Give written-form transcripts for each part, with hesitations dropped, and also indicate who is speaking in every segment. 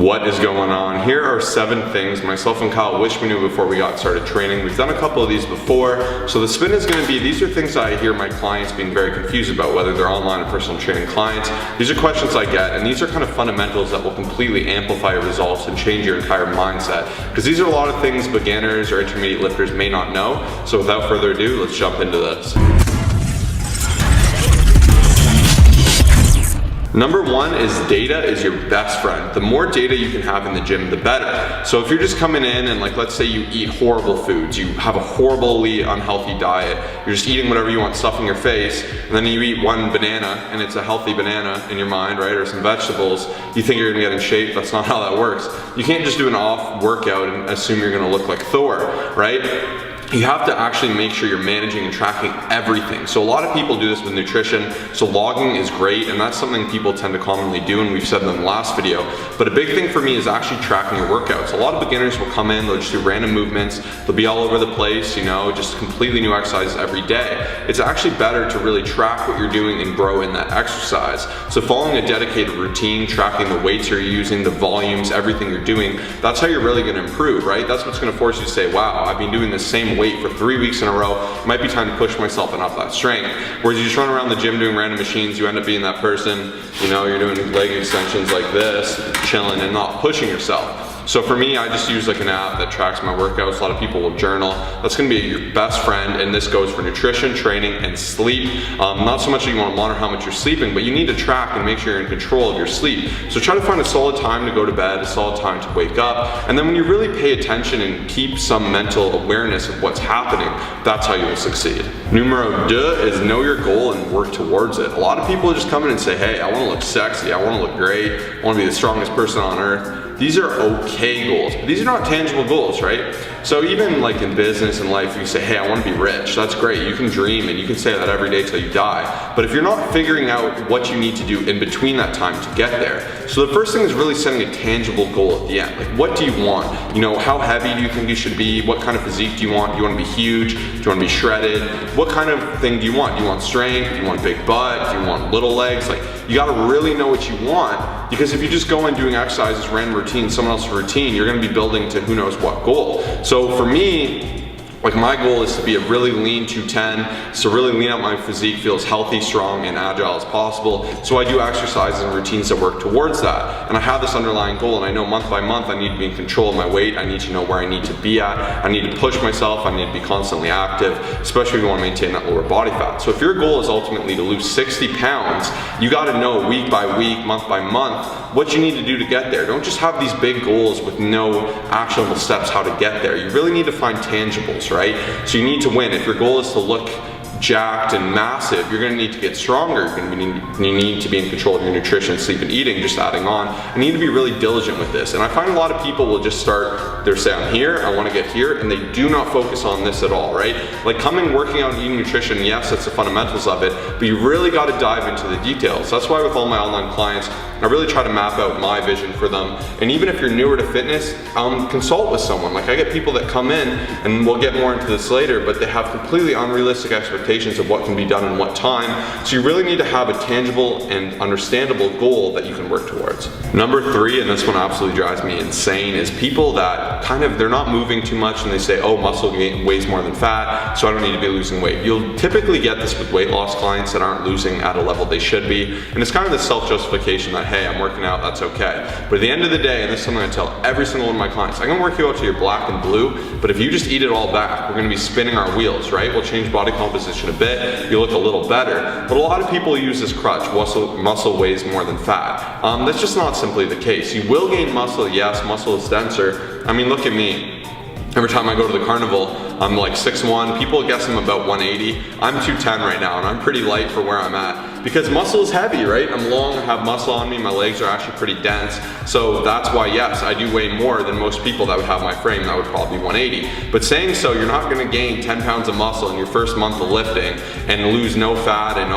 Speaker 1: What is going on? Here are 7 things myself and Kyle wish we knew before we got started training. We've done a couple of these before. So the spin is going to be, these are things that I hear my clients being very confused about, whether they're online or personal training clients. These are questions I get, and these are kind of fundamentals that will completely amplify your results and change your entire mindset. Because these are a lot of things beginners or intermediate lifters may not know. So without further ado, let's jump into this. Number 1 is data is your best friend. The more data you can have in the gym, the better. So if you're just coming in and let's say you eat horrible foods, you have a horribly unhealthy diet, you're just eating whatever you want, stuffing your face, and then you eat one banana and it's a healthy banana in your mind, right? Or some vegetables, you think you're gonna get in shape. That's not how that works. You can't just do an off workout and assume you're gonna look like Thor, right? You have to actually make sure you're managing and tracking everything. So a lot of people do this with nutrition, so logging is great, and that's something people tend to commonly do, and we've said in the last video. But a big thing for me is actually tracking your workouts. A lot of beginners will come in, they'll just do random movements, they'll be all over the place, you know, just completely new exercises every day. It's actually better to really track what you're doing and grow in that exercise. So following a dedicated routine, tracking the weights you're using, the volumes, everything you're doing, that's how you're really gonna improve, right? That's what's gonna force you to say, wow, I've been doing the same weight for 3 weeks in a row, it might be time to push myself and up that strength. Whereas you just run around the gym doing random machines, you end up being that person, you know, you're doing leg extensions like this, chilling and not pushing yourself. So for me, I just use like an app that tracks my workouts. A lot of people will journal. That's gonna be your best friend, and this goes for nutrition, training, and sleep. Not so much that you wanna monitor how much you're sleeping, but you need to track and make sure you're in control of your sleep. So try to find a solid time to go to bed, a solid time to wake up, and then when you really pay attention and keep some mental awareness of what's happening, that's how you will succeed. Numero 2 is know your goal and work towards it. A lot of people just come in and say, hey, I wanna look sexy, I wanna look great, I wanna be the strongest person on earth. These are okay goals, but these are not tangible goals, right? So even like in business and life, you say, hey, I wanna be rich. That's great, you can dream and you can say that every day till you die. But if you're not figuring out what you need to do in between that time to get there, so the first thing is really setting a tangible goal at the end. Like, what do you want? You know, how heavy do you think you should be? What kind of physique do you want? Do you wanna be huge? Do you wanna be shredded? What kind of thing do you want? Do you want strength? Do you want a big butt? Do you want little legs? Like, you gotta really know what you want, because if you just go in doing exercises, random routine, someone else's routine, you're gonna be building to who knows what goal. So for me, like my goal is to be a really lean 210, so really lean out my physique, feel as healthy, strong, and agile as possible. So I do exercises and routines that work towards that. And I have this underlying goal, and I know month by month I need to be in control of my weight, I need to know where I need to be at, I need to push myself, I need to be constantly active, especially if you want to maintain that lower body fat. So if your goal is ultimately to lose 60 pounds, you gotta know week by week, month by month, what you need to do to get there. Don't just have these big goals with no actionable steps how to get there. You really need to find tangibles, right? So you need to win. If your goal is to look jacked and massive, you're gonna need to get stronger. You need to be in control of your nutrition, sleep, and eating, just adding on. You need to be really diligent with this. And I find a lot of people will just start, they'll say, I'm here, I wanna get here, and they do not focus on this at all, right? Like coming, working out, and eating nutrition, yes, that's the fundamentals of it, but you really gotta dive into the details. That's why with all my online clients, I really try to map out my vision for them. And even if you're newer to fitness, consult with someone. Like I get people that come in, and we'll get more into this later, but they have completely unrealistic expectations of what can be done in what time. So you really need to have a tangible and understandable goal that you can work towards. Number 3, and this one absolutely drives me insane, is people that they're not moving too much and they say, oh, muscle weighs more than fat, so I don't need to be losing weight. You'll typically get this with weight loss clients that aren't losing at a level they should be. And it's kind of the self-justification that, hey, I'm working out, that's okay. But at the end of the day, and this is something I tell every single one of my clients, I'm gonna work you out till you're black and blue, but if you just eat it all back, we're gonna be spinning our wheels, right? We'll change body composition a bit, you look a little better. But a lot of people use this crutch, muscle weighs more than fat. That's just not simply the case. You will gain muscle, yes, muscle is denser. I mean, look at me. Every time I go to the carnival, I'm like 6'1", people guess I'm about 180. I'm 210 right now, and I'm pretty light for where I'm at. Because muscle is heavy, right? I'm long, I have muscle on me, my legs are actually pretty dense. So that's why, yes, I do weigh more than most people that would have my frame, that would probably be 180. But saying so, you're not gonna gain 10 pounds of muscle in your first month of lifting and lose no fat and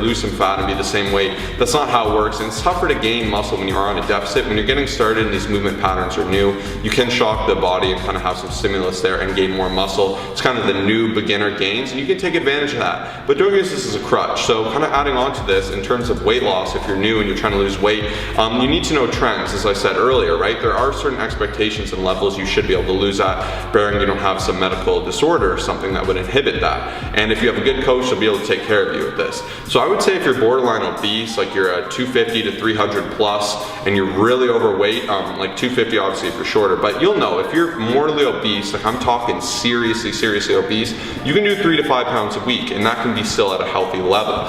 Speaker 1: lose some fat and be the same weight. That's not how it works. And it's tougher to gain muscle when you're on a deficit. When you're getting started and these movement patterns are new, you can shock the body and kind of have some stimulus there and gain more muscle. It's kind of the new beginner gains, and you can take advantage of that. But don't use this as a crutch. So kind of adding adding on to this, in terms of weight loss, if you're new and you're trying to lose weight, you need to know trends, as I said earlier, right? There are certain expectations and levels you should be able to lose at, bearing you don't have some medical disorder or something that would inhibit that. And if you have a good coach, they'll be able to take care of you with this. So I would say if you're borderline obese, like you're at 250 to 300 plus, and you're really overweight, like 250 obviously if you're shorter, but you'll know if you're mortally obese, like I'm talking seriously obese, you can do 3 to 5 pounds a week, and that can be still at a healthy level.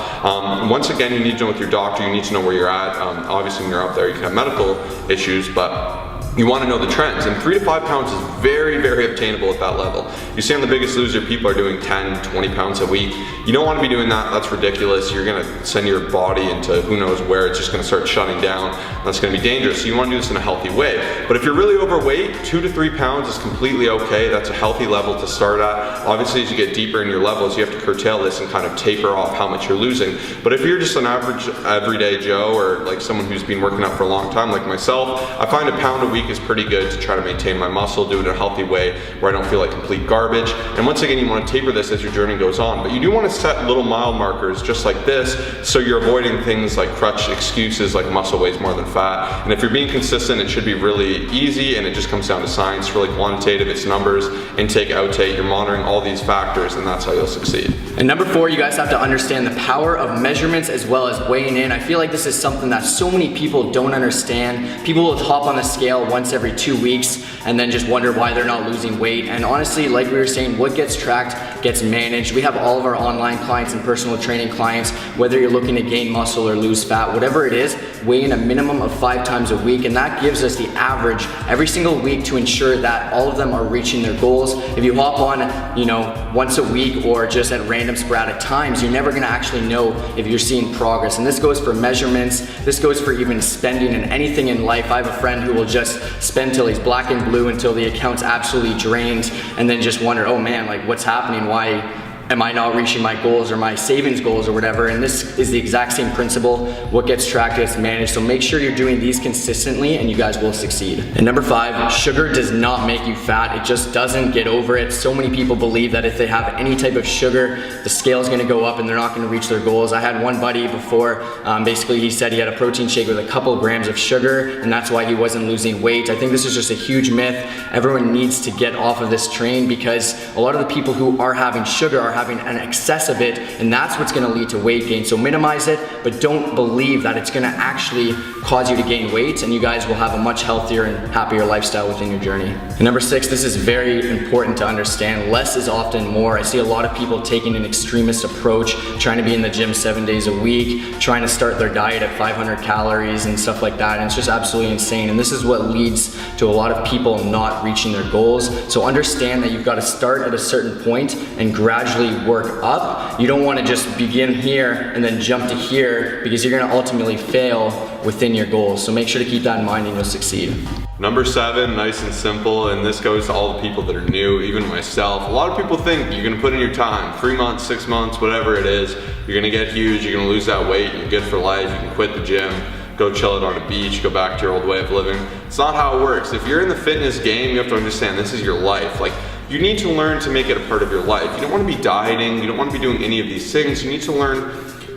Speaker 1: Once again, you need to know with your doctor, you need to know where you're at. Obviously when you're out there, you can have medical issues, but you want to know the trends, and 3 to 5 pounds is very obtainable at that level. You see on The Biggest Loser, people are doing 10, 20 pounds a week. You don't want to be doing that. That's ridiculous. You're going to send your body into who knows where. It's just going to start shutting down. That's going to be dangerous. So you want to do this in a healthy way. But if you're really overweight, 2 to 3 pounds is completely okay. That's a healthy level to start at. Obviously, as you get deeper in your levels, you have to curtail this and kind of taper off how much you're losing. But if you're just an average everyday Joe, or like someone who's been working out for a long time like myself, I find a pound a week is pretty good to try to maintain my muscle, do it in a healthy way where I don't feel like complete garbage. And once again, you want to taper this as your journey goes on, but you do want to set little mile markers just like this, so you're avoiding things like crutch excuses like muscle weighs more than fat. And if you're being consistent, it should be really easy, and it just comes down to science, really quantitative. It's numbers, intake, outtake. You're monitoring all these factors, and that's how you'll succeed.
Speaker 2: And number 4, you guys have to understand the power of measurements as well as weighing in. I feel like this is something that so many people don't understand. People will hop on the scale once every 2 weeks and then just wonder why they're not losing weight. And honestly, like we were saying, what gets tracked gets managed. We have all of our online clients and personal training clients, whether you're looking to gain muscle or lose fat, whatever it is, weighing a minimum of 5 times a week, and that gives us the average every single week to ensure that all of them are reaching their goals. If you hop on, you know, once a week or just at random sporadic times, you're never gonna actually know if you're seeing progress. And this goes for measurements, this goes for even spending and anything in life. I have a friend who will just spend till he's black and blue, until the account's absolutely drained, and then just wonder, oh man, like what's happening? Why am I not reaching my goals or my savings goals or whatever? And this is the exact same principle. What gets tracked gets managed. So make sure you're doing these consistently and you guys will succeed. And number 5, sugar does not make you fat. It just doesn't. Get over it. So many people believe that if they have any type of sugar, the scale is gonna go up and they're not gonna reach their goals. I had one buddy before, basically he said he had a protein shake with a couple grams of sugar, and that's why he wasn't losing weight. I think this is just a huge myth. Everyone needs to get off of this train, because a lot of the people who are having sugar are having an excess of it, and that's what's gonna lead to weight gain. So minimize it, but don't believe that it's gonna actually cause you to gain weight, and you guys will have a much healthier and happier lifestyle within your journey. And number 6, this is very important to understand. Less is often more. I see a lot of people taking an extremist approach, trying to be in the gym 7 days a week, trying to start their diet at 500 calories and stuff like that, and it's just absolutely insane. And this is what leads to a lot of people not reaching their goals. So understand that you've got to start at a certain point and gradually work up. You don't want to just begin here and then jump to here, because you're going to ultimately fail within your goals. So make sure to keep that in mind and you'll succeed.
Speaker 1: Number 7, nice and simple, and this goes to all the people that are new, even myself. A lot of people think you're gonna put in your time, 3 months, 6 months, whatever it is, you're gonna get huge, you're gonna lose that weight, you're good for life, you can quit the gym, go chill it on a beach, go back to your old way of living. It's not how it works. If you're in the fitness game, you have to understand this is your life. Like, you need to learn to make it a part of your life. You don't wanna be dieting, you don't wanna be doing any of these things. You need to learn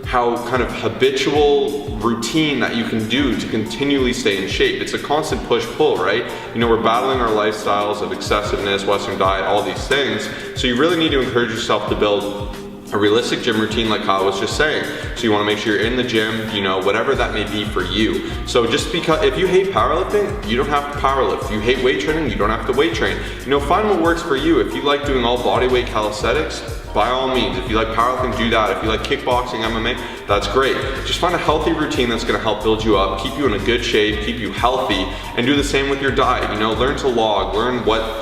Speaker 1: how kind of habitual routine that you can do to continually stay in shape. It's a constant push-pull, right? You know, we're battling our lifestyles of excessiveness, Western diet, all these things. So you really need to encourage yourself to build a realistic gym routine, like Kyle was just saying. So you wanna make sure you're in the gym, you know, whatever that may be for you. So just because, if you hate powerlifting, you don't have to powerlift. If you hate weight training, you don't have to weight train. You know, find what works for you. If you like doing all bodyweight calisthenics, by all means. If you like powerlifting, do that. If you like kickboxing, MMA, that's great. Just find a healthy routine that's gonna help build you up, keep you in a good shape, keep you healthy, and do the same with your diet. You know, learn to log, learn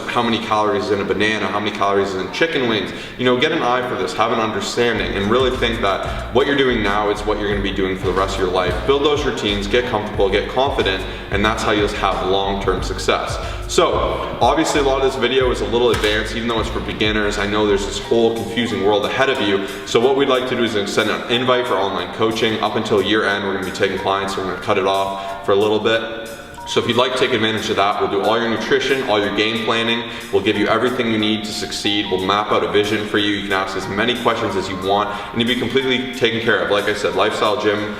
Speaker 1: how many calories is in a banana, how many calories is in chicken wings. You know, get an eye for this, have an understanding, and really think that what you're doing now is what you're gonna be doing for the rest of your life. Build those routines, get comfortable, get confident, and that's how you'll have long-term success. So, obviously a lot of this video is a little advanced, even though it's for beginners. I know there's this whole confusing world ahead of you. So what we'd like to do is extend an invite for online coaching up until year end. We're gonna be taking clients, so we're gonna cut it off for a little bit. So if you'd like to take advantage of that, we'll do all your nutrition, all your game planning. We'll give you everything you need to succeed. We'll map out a vision for you. You can ask as many questions as you want and you'll be completely taken care of. Like I said, lifestyle, gym,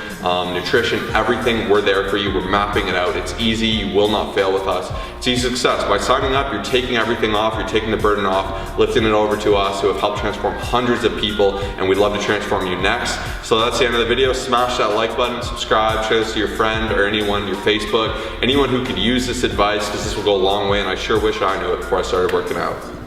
Speaker 1: nutrition, everything, we're there for you. We're mapping it out. It's easy. You will not fail with us. It's easy success. By signing up, you're taking everything off. You're taking the burden off, lifting it over to us who have helped transform hundreds of people, and we'd love to transform you next. So that's the end of the video. Smash that like button, subscribe, share this to your friend or anyone, your Facebook, anyone who could use this advice, because this will go a long way, and I sure wish I knew it before I started working out.